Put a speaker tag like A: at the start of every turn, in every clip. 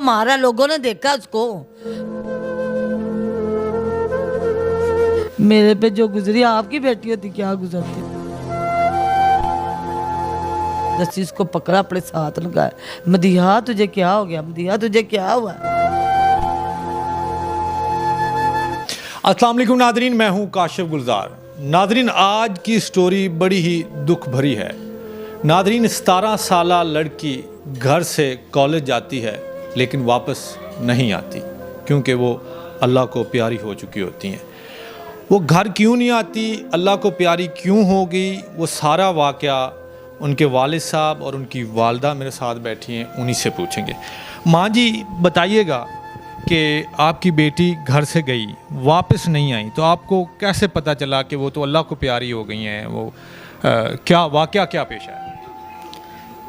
A: मारा, लोगों ने देखा उसको। मेरे पे जो गुजरी आपकी बेटी होती क्या गुजरती। रस्सी उसको पकड़ा, अपने साथ लगाया। मदीहा तुझे क्या हो गया, मदीहा तुझे क्या हुआ।
B: अस्सलाम वालेकुम नादरीन, मैं हूं काशिफ गुलजार। नादरीन, आज की स्टोरी बड़ी ही दुख भरी है। नादरीन, 17 साला लड़की घर से कॉलेज जाती है लेकिन वापस नहीं आती, क्योंकि वो अल्लाह को प्यारी हो चुकी होती हैं। वो घर क्यों नहीं आती, अल्लाह को प्यारी क्यों हो गई, वो सारा वाक़या उनके वालिद साहब और उनकी वालदा मेरे साथ बैठी हैं, उन्हीं से पूछेंगे। माँ जी बताइएगा कि आपकी बेटी घर से गई, वापस नहीं आई, तो आपको कैसे पता चला कि वो तो अल्लाह को प्यारी हो गई हैं? वो क्या वाक़या क्या पेश है?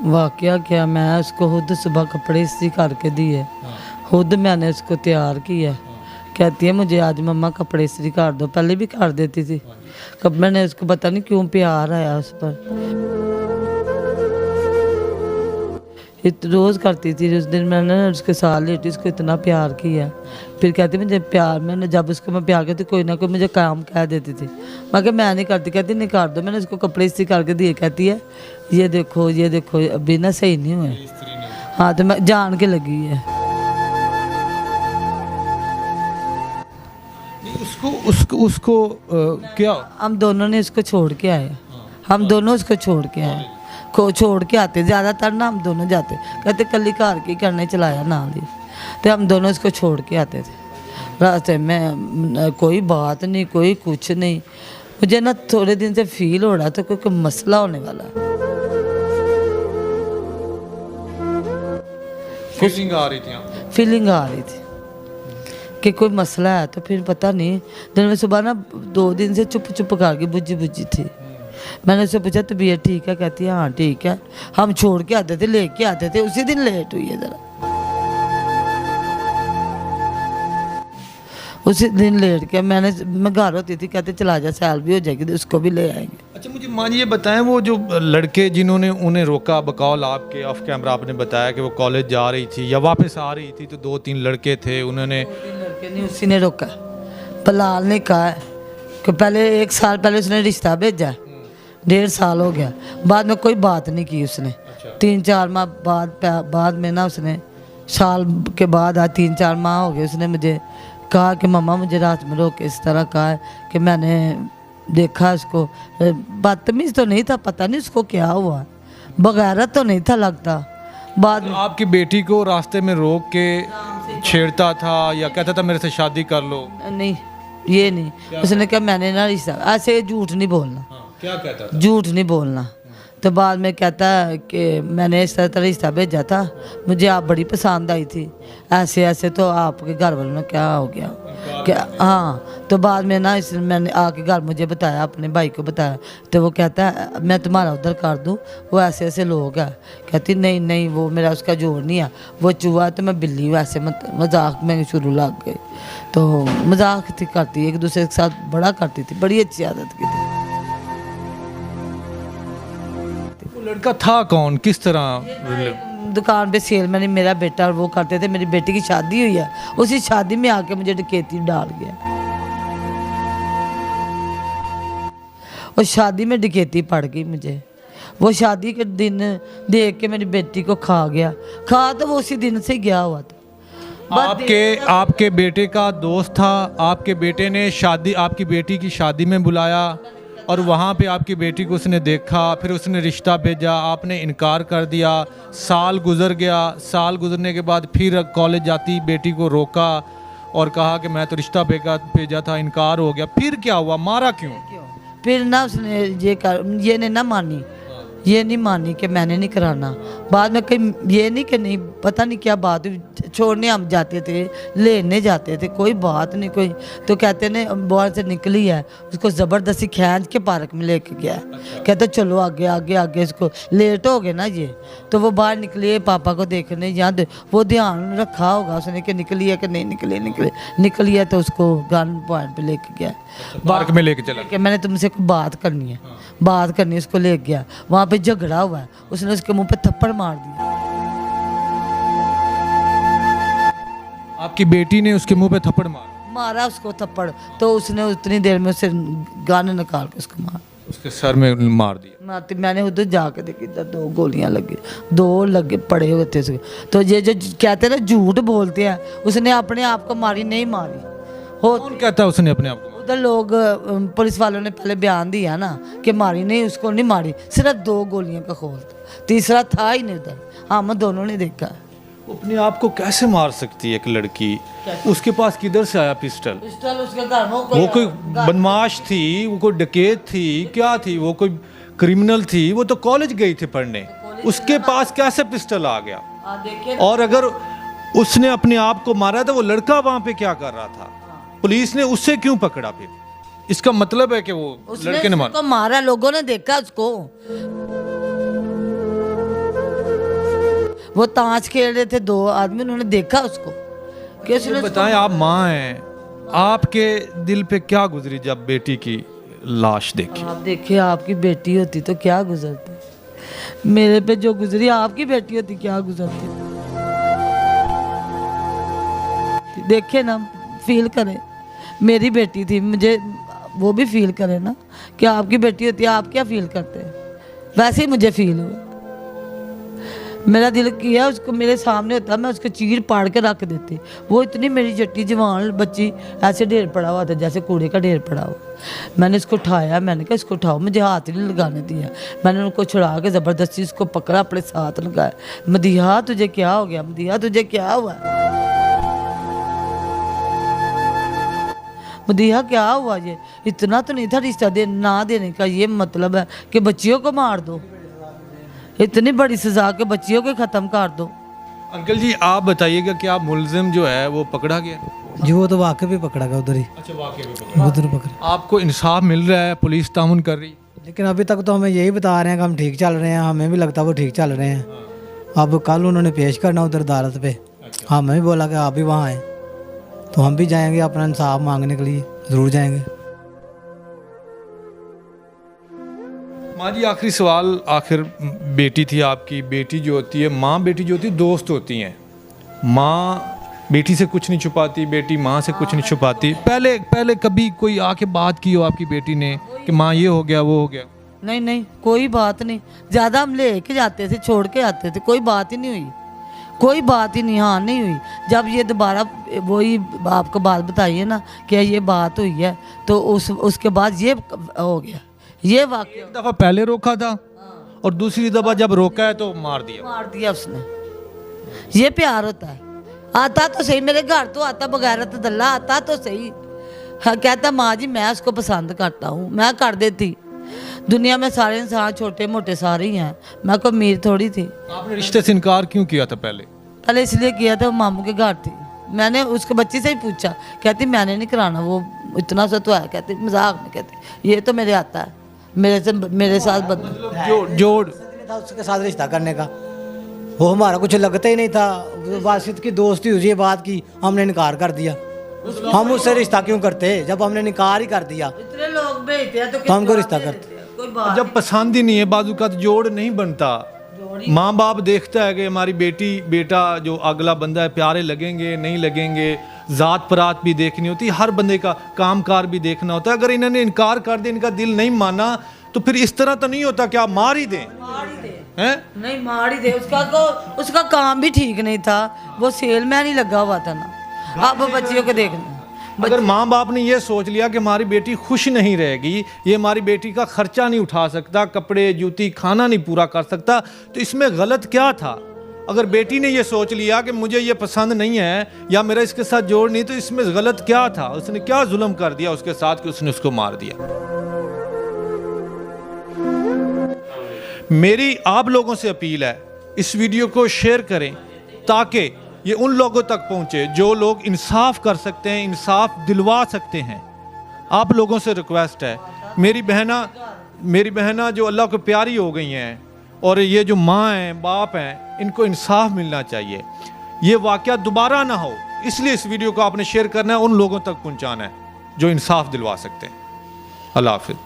A: वाकया क्या, मैं उसको खुद सुबह कपड़े इस्त्री करके दिए, खुद मैंने उसको तैयार किया। कहती है मुझे आज मम्मा कपड़े इस्त्री कर दो, पहले भी कर देती थी। कब मैंने उसको पता नहीं क्यों प्यार आया उस पर, रोज़ करती थी। उस दिन मैंने उसके साथ लेटी, उसको इतना प्यार किया। फिर कहती मुझे प्यार, मैंने जब उसको मैं प्यार करती कोई ना कोई मुझे काम कह देती थी। मैं कहा मैं नहीं करती, कहती नहीं कर दो। मैंने उसको कपड़े इस्त्री करके दिए, कहती है ये देखो अभी ना सही नहीं हुए। हाँ तो मैं जान के लगी है।
B: उसको क्या
A: हम दोनों ने उसको छोड़ के आए, हम दोनों उसको छोड़ के आए, को छोड़ के आते ज़्यादातर ना, हम दोनों जाते। कहते कली घर की करने चलाया ना दी, तो हम दोनों इसको छोड़ के आते थे। रास्ते में कोई बात नहीं, कोई कुछ नहीं। मुझे ना थोड़े दिन से फील हो रहा था कोई मसला होने वाला है।
B: फीलिंग आ रही थी
A: कि कोई मसला है। तो फिर पता नहीं, दिन में सुबह ना 2 दिन से चुप चुप करके बुझी थी। मैंने उससे पूछा तबीयत ठीक है, कहती है हाँ ठीक है। हम छोड़ के आते थे, लेके आते थे, उसी दिन लेट हुई है ज़रा, उसी दिन लेट के मैं घर होती थी, कहते चला जा सैल भी हो जाएगी तो उसको भी ले आएंगे।
B: अच्छा मुझे माँ जी ये बताएं, वो जो लड़के जिन्होंने उन्हें रोका बकौल आपके ऑफ कैमरा, आपने बताया कि वो कॉलेज जा रही थी या वापस आ रही थी, तो 2-3 लड़के थे, उन्होंने
A: लड़के नहीं, उसी ने रोका। बलाल ने कहा है कि पहले 1 साल पहले उसने रिश्ता भेजा, 1.5 साल हो गया, बाद में कोई बात नहीं की उसने। 3-4 माह बाद में ना उसने, साल के बाद आज 3-4 माह हो गए, उसने मुझे कहा कि मम्मा मुझे रात में रोक के इस तरह कहा है कि मैंने देखा उसको। बदतमीज तो नहीं था, पता नहीं उसको क्या हुआ, बगैरत तो नहीं था लगता। बाद में
B: आपकी बेटी को रास्ते में रोक के छेड़ता था या कहता था मेरे से शादी कर लो?
A: नहीं, ये नहीं, उसने कहा मैंने ना रिश्ता, ऐसे झूठ नहीं बोलना।
B: क्या कहता था?
A: झूठ नहीं बोलना। तो बाद में कहता है कि मैंने इस तरह रिश्ता भेजा था, मुझे आप बड़ी पसंद आई थी, ऐसे ऐसे, तो आपके घर वालों ने क्या हो गया क्या। हाँ तो बाद में ना मैंने आके घर मुझे बताया, अपने भाई को बताया, तो वो कहता है मैं तुम्हारा उधर कर दूँ, वो ऐसे ऐसे लोग हैं। कहती नहीं नहीं, वो मेरा उसका जोर नहीं है, वो चूहा तो मैं बिल्ली हूँ। ऐसे मजाक में शुरू लग गए, तो मजाक थी करती, एक दूसरे के साथ बड़ा करती थी, बड़ी अच्छी आदत की थी।
B: लड़का था कौन, किस तरह?
A: दुकान पे सेलमैन मेरा बेटा और वो करते थे। मेरी बेटी की शादी हुई है, उसी शादी में आके मुझे डकैती डाल गया, और शादी में डकैती पड़ गई मुझे। वो शादी के दिन देख के मेरी बेटी को खा गया, तो वो उसी दिन से गया हुआ था।
B: आपके बेटे का दोस्त था, आपके बेटे ने आपकी बेटी की शादी में बुलाया और वहाँ पे आपकी बेटी को उसने देखा, फिर उसने रिश्ता भेजा, आपने इनकार कर दिया। साल गुजर गया, साल गुजरने के बाद फिर कॉलेज जाती बेटी को रोका और कहा कि मैं तो रिश्ता भेजा था, इनकार हो गया। फिर क्या हुआ, मारा क्यों?
A: फिर ना उसने ये ने ना मानी, ये नहीं मानी कि मैंने नहीं कराना। बाद में कहीं ये नहीं कि नहीं, पता नहीं क्या बात हुई, छोड़ने हम जाते थे, लेने जाते थे, कोई बात नहीं कोई, तो कहते ने बाहर से निकली है, उसको ज़बरदस्ती खींच के पार्क में लेके गया। कहते चलो आगे आगे आगे, इसको लेट हो गए ना ये, तो वो बाहर निकली है पापा को देखने, यहाँ वो ध्यान रखा होगा उसने कि निकली है कि नहीं निकली है, तो उसको गन पॉइंट पे लेके गया,
B: पार्क में लेके चला
A: कि मैंने तुमसे कोई बात करनी है, बात करनी, उसको ले गया। वहाँ पे झगड़ा हुआ है, उसने उसके मुंह पे थप्पड़ मार दिया।
B: आपकी बेटी ने उसके मुंह पे थप्पड़ मारा?
A: मारा उसको थप्पड़, तो उसने उतनी देर में उसे गन निकाल के उसको मारा,
B: उसके सर में मार दिया।
A: मारती। मैंने उधर जाके देखी, इधर 2 गोलियां लगी, 2 लगे पड़े हुए थे उसके। तो ये जो कहते हैं ना झूठ बोलते हैं, उसने अपने आप को मारी नहीं मारी हो।
B: कौन कहता है उसने अपने आप को?
A: उधर लोग पुलिस वालों ने पहले बयान दिया ना कि मारी नहीं, उसको नहीं मारी, सिर्फ 2 गोलियों का खोल था, तीसरा था ही नहीं उधर। हम दोनों ने देखा।
B: अपने आप को कैसे मार सकती है एक लड़की? उसके पास किधर से आया पिस्टल?
A: पिस्टल उसके घर में
B: वो कोई बदमाश थी, वो कोई डकैत थी, क्या थी वो? कोई क्रिमिनल थी? वो तो कॉलेज गई थी पढ़ने, उसके पास कैसे पिस्टल आ गया?
A: देखे।
B: और अगर उसने अपने आप को मारा तो वो लड़का वहां पे क्या कर रहा था? पुलिस ने उससे क्यों पकड़ा फिर? इसका मतलब है कि वो लड़के ने
A: उसको मारा, लोगों ने देखा उसको। वो ताश खेल रहे थे 2 आदमी, उन्होंने देखा उसको कि उसने
B: बताएं, आप माँ हैं, आपके दिल पे क्या गुजरी जब बेटी की लाश देखी?
A: आप देखिए, आपकी बेटी होती तो क्या गुजरती, मेरे पे जो गुजरी, आपकी बेटी होती क्या गुजरती। देखे ना, फील करें, मेरी बेटी थी, मुझे वो भी फील करे ना कि आपकी बेटी होती है, आप क्या फील करते हैं, वैसे ही मुझे फील हुआ। मेरा दिल किया उसको मेरे सामने होता, मैं उसको चीर पाड़ के रख देती। वो इतनी मेरी जट्टी जवान बच्ची, ऐसे ढेर पड़ा हुआ था जैसे कूड़े का ढेर पड़ा हुआ। मैंने इसको उठाया, मैंने कहा इसको उठाओ, मुझे हाथ नहीं लगाने दिया। मैंने उनको छुड़ा के ज़बरदस्ती उसको पकड़ा, अपने साथ लगाया। मदीहा तुझे क्या हो गया, मदीहा तुझे क्या हुआ, मदीहा क्या हुआ? ये इतना तो नहीं था रिश्ता ना देने का। ये मतलब है कि बच्चियों को मार दो, इतनी बड़ी सजा के बच्चियों को ख़त्म कर दो।
B: अंकल जी, आप बताइएगा कि आप मुलजिम जो है वो पकड़ा गया?
C: जी वो तो वाकई भी पकड़ा गया उधर ही।
B: अच्छा, वाकई में पकड़ा।
C: उधर पकड़ा।
B: आपको इंसाफ मिल रहा है? पुलिस तामुन कर रही?
C: लेकिन अभी तक तो हमें यही बता रहे हैं कि हम ठीक चल रहे हैं, हमें भी लगता है वो ठीक चल रहे हैं। अब कल उन्होंने पेश करना उधर अदालत पे। हमें भी बोला कि आप भी वहाँ आए, तो हम भी जाएंगे अपना इंसाफ मांगने के लिए, ज़रूर जाएंगे।
B: माँ जी, आखिरी सवाल, आखिर बेटी थी आपकी, बेटी जो होती है, माँ बेटी जो होती है दोस्त होती हैं। माँ बेटी से कुछ नहीं छुपाती, बेटी माँ से कुछ नहीं छुपाती। पहले कभी कोई आके बात की हो आपकी बेटी ने कि माँ ये हो गया वो हो गया?
A: नहीं नहीं, कोई बात नहीं। ज़्यादा हम ले के जाते थे, छोड़ के आते थे, कोई बात ही नहीं हुई, कोई बात ही नहीं, हाँ नहीं हुई। जब ये दोबारा वही आपको बात बताइए ना कि ये बात हुई है, तो उसके बाद ये हो गया, ये वाकई।
B: एक दफ़ा पहले रोका था और दूसरी दफ़ा जब रोका है तो मार दिया
A: उसने। ये प्यार होता है। आता तो सही, मेरे घर तो आता, बगैरत दल्ला आता तो सही। हाँ, कहता माँ जी मैं उसको पसंद करता हूँ, मैं कर देती। दुनिया में सारे इंसान छोटे मोटे सारे ही हैं, मैं कोई अमीर थोड़ी थी।
B: आपने रिश्ते से इनकार क्यों किया था पहले?
A: पहले इसलिए किया था, वो मामू के घर थी। मैंने उसके बच्ची से ही पूछा, कहती मैंने नहीं कराना, वो इतना सा तो है, कहती मजाक में, कहती ये तो मेरे आता है, मेरे साथ
B: जोड़
C: था उसके साथ रिश्ता करने का, वो हमारा कुछ लगता ही नहीं था। वासित की दोस्ती हुई, ये बात की, हमने इनकार कर दिया। हम उससे रिश्ता क्यों करते जब हमने इनकार ही कर दिया?
A: इतने लोग भेजते हैं तो
C: हमको रिश्ता करते।
A: कोई बात
B: जब पसंद ही नहीं है, बाजू का जोड़ नहीं बनता। माँ बाप देखता है कि हमारी बेटी बेटा जो अगला बंदा है प्यारे लगेंगे नहीं लगेंगे, ज़ात परात भी देखनी होती है, हर बंदे का कामकार भी देखना होता है। अगर इन्होंने इनकार कर दिया, इनका दिल नहीं माना, तो फिर इस तरह तो नहीं होता कि आप मार ही दें। हैं?
A: नहीं मार ही दे, उसका काम भी ठीक नहीं था, वो सेलमैन ही लगा हुआ था ना। अब बच्चियों को देखना,
B: अगर माँ बाप ने ये सोच लिया कि हमारी बेटी खुश नहीं रहेगी, ये हमारी बेटी का खर्चा नहीं उठा सकता, कपड़े जूती खाना नहीं पूरा कर सकता, तो इसमें गलत क्या था? अगर बेटी ने ये सोच लिया कि मुझे ये पसंद नहीं है या मेरा इसके साथ जोड़ नहीं, तो इसमें गलत क्या था? उसने क्या जुल्म कर दिया उसके साथ कि उसने उसको मार दिया? मेरी आप लोगों से अपील है, इस वीडियो को शेयर करें ताकि ये उन लोगों तक पहुंचे जो लोग इंसाफ कर सकते हैं, इंसाफ दिलवा सकते हैं। आप लोगों से रिक्वेस्ट है, मेरी बहना जो अल्लाह को प्यारी हो गई हैं, और ये जो माँ हैं बाप हैं, इनको इंसाफ मिलना चाहिए। ये वाक़या दोबारा ना हो, इसलिए इस वीडियो को आपने शेयर करना है, उन लोगों तक पहुंचाना है जो इंसाफ दिलवा सकते हैं। अल्लाह हाफ़िज़।